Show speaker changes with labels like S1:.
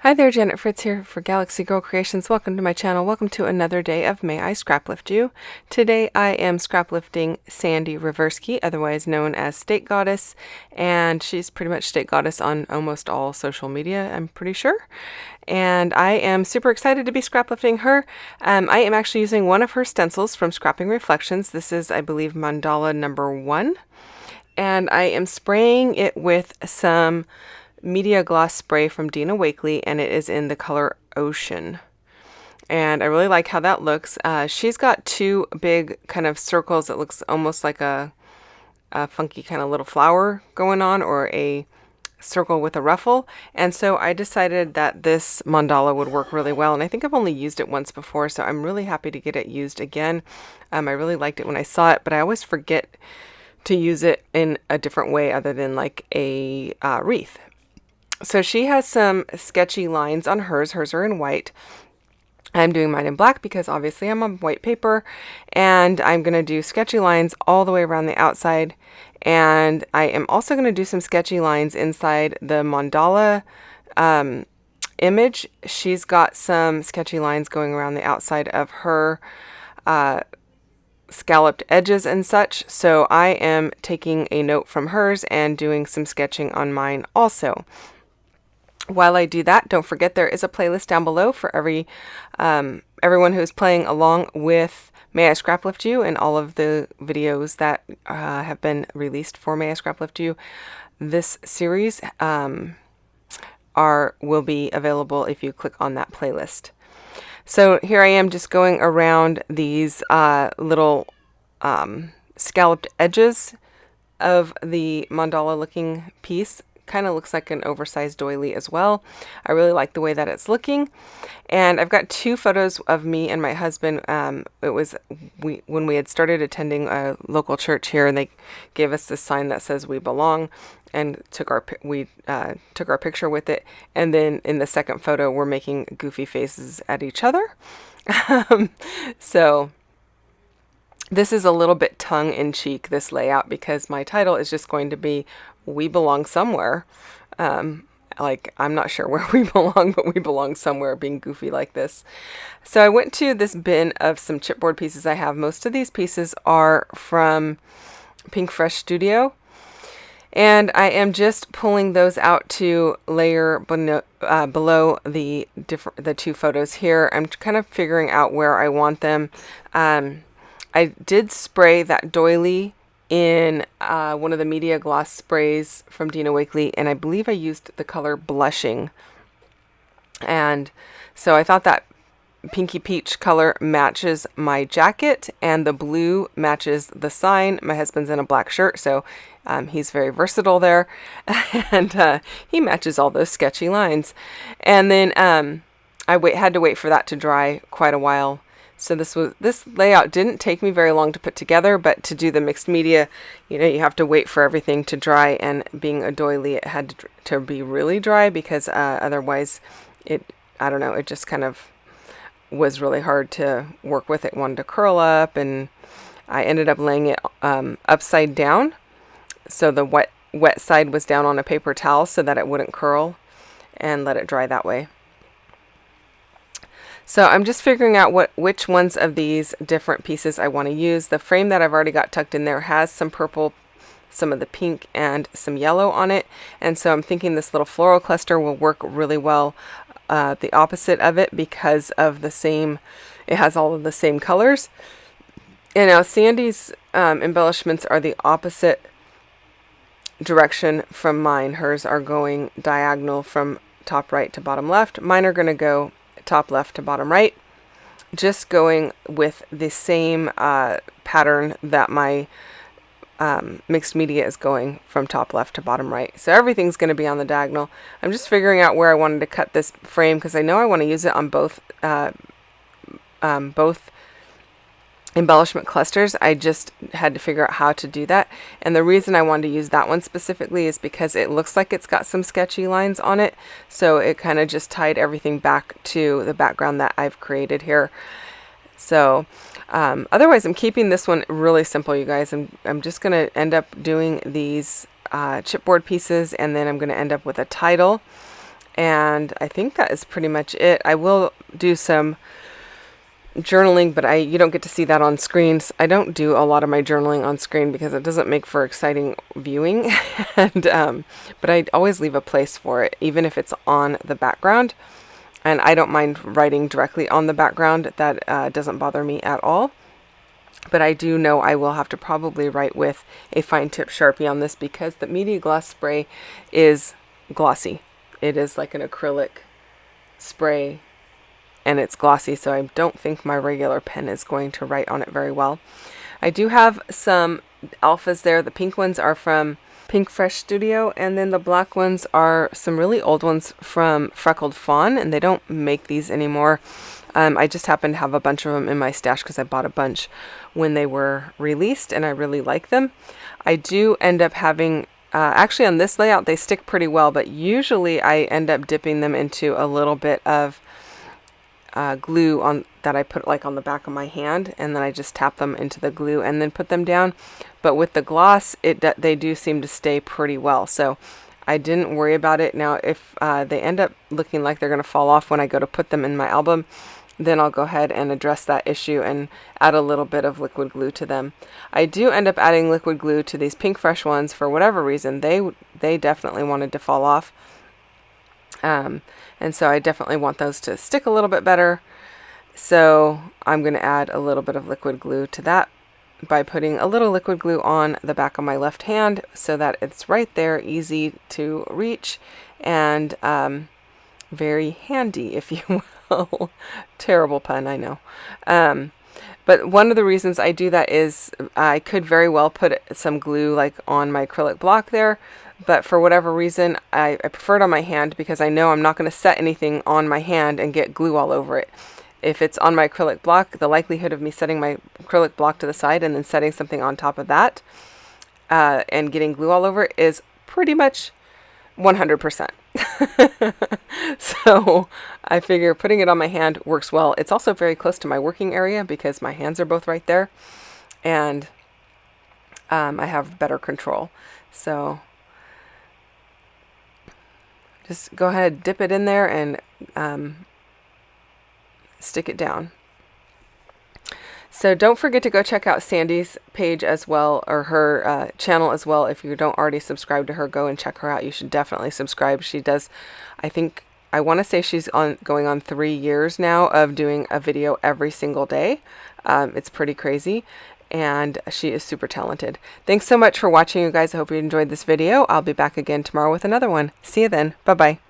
S1: Hi there, Janet Fritz here for Galaxy Girl Creations. Welcome to my channel. Welcome to another day of May I Scraplift You. Today I am scraplifting Sandy Reversky, otherwise known as State Goddess, and she's pretty much State Goddess on almost all social media, I'm pretty sure. And I am super excited to be scraplifting her. I am actually using one of her stencils from Scrapping Reflections. This is, I believe, mandala number 1. And I am spraying it with some media gloss spray from Dina Wakley, and it is in the color Ocean. And I really like how that looks. She's got two big kind of circles. It looks almost like a funky kind of little flower going on, or a circle with a ruffle. And so I decided that this mandala would work really well. And I think I've only used it once before, so I'm really happy to get it used again. I really liked it when I saw it, but I always forget to use it in a different way other than like a wreath. So she has some sketchy lines on hers. Hers are in white. I'm doing mine in black because obviously I'm on white paper, and I'm going to do sketchy lines all the way around the outside. And I am also going to do some sketchy lines inside the mandala image. She's got some sketchy lines going around the outside of her scalloped edges and such. So I am taking a note from hers and doing some sketching on mine also. While I do that, don't forget there is a playlist down below for everyone who's playing along with May I Scraplift You and all of the videos that have been released for May I Scraplift You. This series will be available if you click on that playlist. So here I am just going around these little scalloped edges of the mandala looking piece. Kind of looks like an oversized doily as well. I really like the way that it's looking. And I've got two photos of me and my husband. It was when we had started attending a local church here, and they gave us this sign that says "We Belong," and took our picture with it. And then in the second photo, we're making goofy faces at each other. So this is a little bit tongue-in-cheek, this layout, because my title is just going to be "We Belong Somewhere." Like, I'm not sure where we belong, but we belong somewhere, being goofy like this. So I went to this bin of some chipboard pieces I have. Most of these pieces are from Pink Fresh Studio, and I am just pulling those out to layer below the two photos here. I'm kind of figuring out where I want them. I did spray that doily in one of the media gloss sprays from Dina Wakley, and I believe I used the color Blushing. And so I thought that pinky peach color matches my jacket, and the blue matches the sign. My husband's in a black shirt, so he's very versatile there, and he matches all those sketchy lines. And then I had to wait for that to dry quite a while. So this layout didn't take me very long to put together, but to do the mixed media, you have to wait for everything to dry, and being a doily, it had to be really dry, because otherwise it just kind of was really hard to work with. It wanted to curl up, and I ended up laying it upside down. So the wet side was down on a paper towel so that it wouldn't curl, and let it dry that way. So I'm just figuring out which ones of these different pieces I want to use. The frame that I've already got tucked in there has some purple, some of the pink, and some yellow on it. And so I'm thinking this little floral cluster will work really well the opposite of it, because of it has all of the same colors. And now Sandy's embellishments are the opposite direction from mine. Hers are going diagonal from top right to bottom left. Mine are going to go top left to bottom right, just going with the same pattern that my mixed media is going, from top left to bottom right. So everything's going to be on the diagonal. I'm just figuring out where I wanted to cut this frame, because I know I want to use it on both embellishment clusters. I just had to figure out how to do that. And the reason I wanted to use that one specifically is because it looks like it's got some sketchy lines on it. So it kind of just tied everything back to the background that I've created here. So otherwise, I'm keeping this one really simple, you guys. I'm just going to end up doing these chipboard pieces, and then I'm going to end up with a title. And I think that is pretty much it. I will do some journaling, but you don't get to see that on screens. I don't do a lot of my journaling on screen because it doesn't make for exciting viewing. And but I always leave a place for it, even if it's on the background. And I don't mind writing directly on the background. That doesn't bother me at all. But I do know I will have to probably write with a fine tip Sharpie on this because the Media Gloss spray is glossy. It is like an acrylic spray and it's glossy, so I don't think my regular pen is going to write on it very well. I do have some alphas there. The pink ones are from Pink Fresh Studio, and then the black ones are some really old ones from Freckled Fawn, and they don't make these anymore. I just happen to have a bunch of them in my stash because I bought a bunch when they were released, and I really like them. I do end up having, actually on this layout, they stick pretty well, but usually I end up dipping them into a little bit of glue on that I put like on the back of my hand, and then I just tap them into the glue and then put them down. But with the gloss, they do seem to stay pretty well, so I didn't worry about it. Now if they end up looking like they're going to fall off when I go to put them in my album, then I'll go ahead and address that issue and add a little bit of liquid glue to them. I do end up adding liquid glue to these Pink Fresh ones for whatever reason. They definitely wanted to fall off. And so I definitely want those to stick a little bit better. So I'm going to add a little bit of liquid glue to that by putting a little liquid glue on the back of my left hand so that it's right there, easy to reach, and very handy, if you will. Terrible pun, I know. But one of the reasons I do that is I could very well put some glue like on my acrylic block there, but for whatever reason I prefer it on my hand because I know I'm not going to set anything on my hand and get glue all over it. If it's on my acrylic block, the likelihood of me setting my acrylic block to the side and then setting something on top of that and getting glue all over it is pretty much 100%. So I figure putting it on my hand works well. It's also very close to my working area because my hands are both right there, and I have better control. So just go ahead, dip it in there, and stick it down. So don't forget to go check out Sandy's page as well, or her channel as well. If you don't already subscribe to her, go and check her out. You should definitely subscribe. She does, I want to say she's going on 3 years now of doing a video every single day. It's pretty crazy, and she is super talented. Thanks so much for watching, you guys. I hope you enjoyed this video. I'll be back again tomorrow with another one. See you then. Bye-bye.